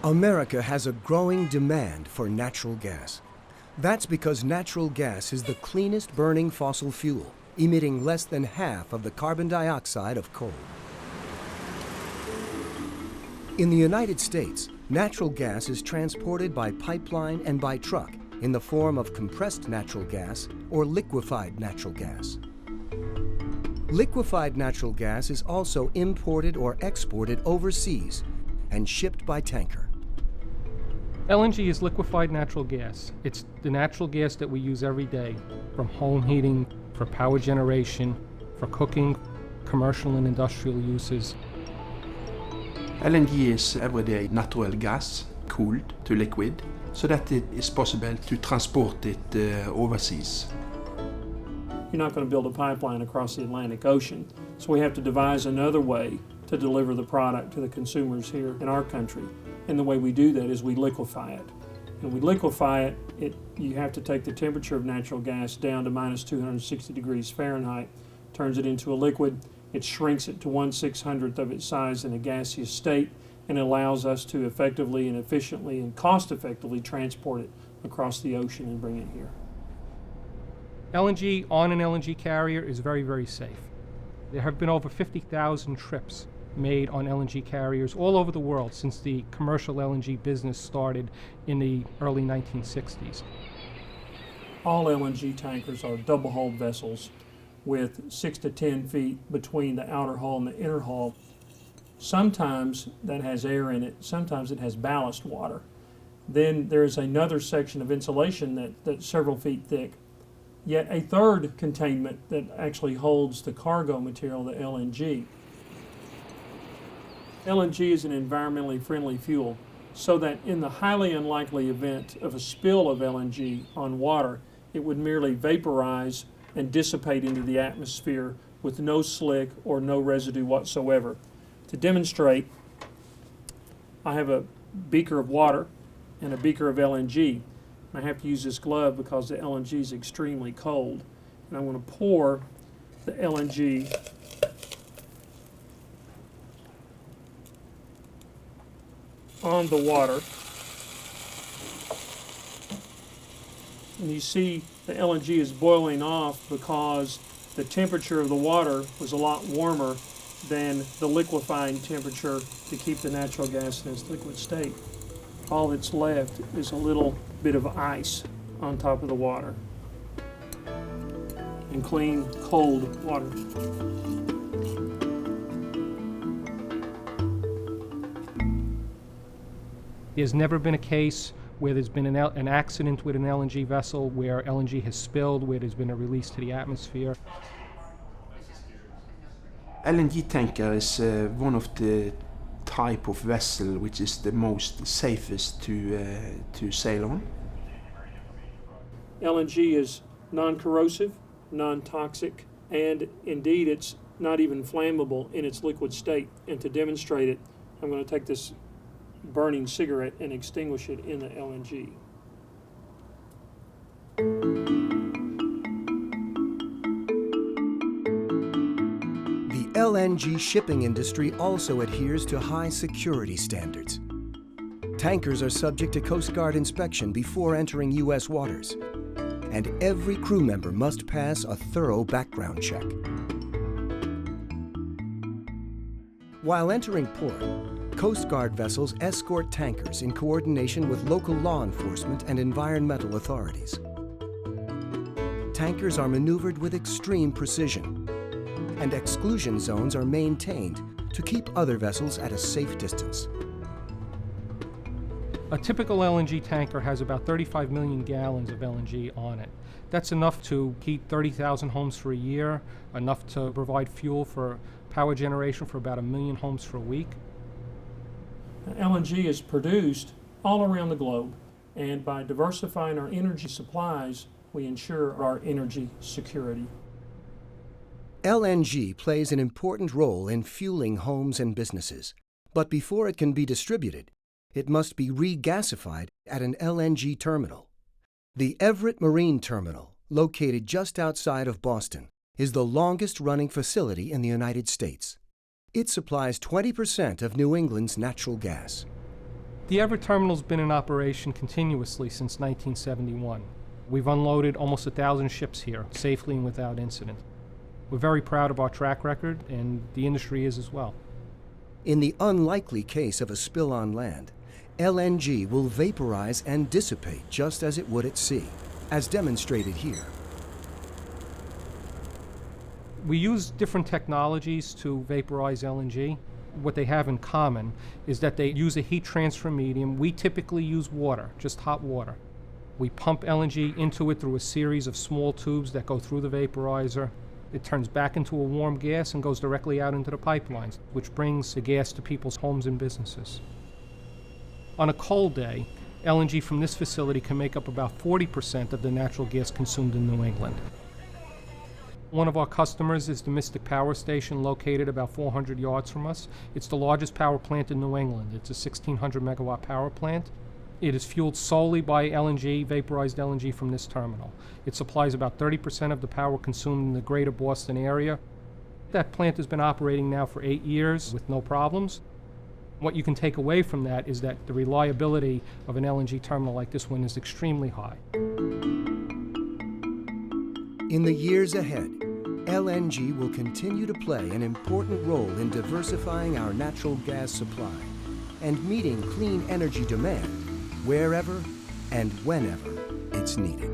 America has a growing demand for natural gas. That's because natural gas is the cleanest burning fossil fuel, emitting less than half of the carbon dioxide of coal. In the United States, natural gas is transported by pipeline and by truck in the form of compressed natural gas or liquefied natural gas. Liquefied natural gas is also imported or exported overseas and shipped by tanker. LNG is liquefied natural gas. It's the natural gas that we use every day, from home heating, for power generation, for cooking, commercial and industrial uses. LNG is everyday natural gas, cooled to liquid, so that it is possible to transport it overseas. You're not going to build a pipeline across the Atlantic Ocean, so we have to devise another way to deliver the product to the consumers here in our country. And the way we do that is we liquefy it. And we liquefy it, you have to take the temperature of natural gas down to minus 260 degrees Fahrenheit, turns it into a liquid, it shrinks it to 1/600th of its size in a gaseous state, and allows us to effectively and efficiently and cost-effectively transport it across the ocean and bring it here. LNG on an LNG carrier is very, very safe. There have been over 50,000 trips made on LNG carriers all over the world since the commercial LNG business started in the early 1960s. All LNG tankers are double-hulled vessels with 6 to 10 feet between the outer hull and the inner hull. Sometimes that has air in it, sometimes it has ballast water. Then there's another section of insulation that's several feet thick, yet a third containment that actually holds the cargo material, the LNG. LNG is an environmentally friendly fuel, so that in the highly unlikely event of a spill of LNG on water, it would merely vaporize and dissipate into the atmosphere with no slick or no residue whatsoever. To demonstrate, I have a beaker of water and a beaker of LNG. I have to use this glove because the LNG is extremely cold. And I'm going to pour the LNG on the water. And you see the LNG is boiling off because the temperature of the water was a lot warmer than the liquefying temperature to keep the natural gas in its liquid state. All that's left is a little bit of ice on top of the water and clean, cold water. There's never been a case where there's been an accident with an LNG vessel, where LNG has spilled, where there's been a release to the atmosphere. LNG tanker is one of the type of vessel which is the most safest to sail on. LNG is non-corrosive, non-toxic, and indeed it's not even flammable in its liquid state. And to demonstrate it, I'm going to take this burning cigarette and extinguish it in the LNG. The LNG shipping industry also adheres to high security standards. Tankers are subject to Coast Guard inspection before entering U.S. waters, and every crew member must pass a thorough background check. While entering port, Coast Guard vessels escort tankers in coordination with local law enforcement and environmental authorities. Tankers are maneuvered with extreme precision, and exclusion zones are maintained to keep other vessels at a safe distance. A typical LNG tanker has about 35 million gallons of LNG on it. That's enough to heat 30,000 homes for a year, enough to provide fuel for power generation for about 1 million homes for a week. LNG is produced all around the globe, and by diversifying our energy supplies, we ensure our energy security. LNG plays an important role in fueling homes and businesses, but before it can be distributed, it must be regasified at an LNG terminal. The Everett Marine Terminal, located just outside of Boston, is the longest-running facility in the United States. It supplies 20% of New England's natural gas. The Everett Terminal's been in operation continuously since 1971. We've unloaded almost 1,000 ships here, safely and without incident. We're very proud of our track record, and the industry is as well. In the unlikely case of a spill on land, LNG will vaporize and dissipate just as it would at sea, as demonstrated here. We use different technologies to vaporize LNG. What they have in common is that they use a heat transfer medium. We typically use water, just hot water. We pump LNG into it through a series of small tubes that go through the vaporizer. It turns back into a warm gas and goes directly out into the pipelines, which brings the gas to people's homes and businesses. On a cold day, LNG from this facility can make up about 40% of the natural gas consumed in New England. One of our customers is the Mystic Power Station, located about 400 yards from us. It's the largest power plant in New England. It's a 1,600 megawatt power plant. It is fueled solely by LNG, vaporized LNG from this terminal. It supplies about 30% of the power consumed in the greater Boston area. That plant has been operating now for 8 years with no problems. What you can take away from that is that the reliability of an LNG terminal like this one is extremely high. In the years ahead, LNG will continue to play an important role in diversifying our natural gas supply and meeting clean energy demand wherever and whenever it's needed.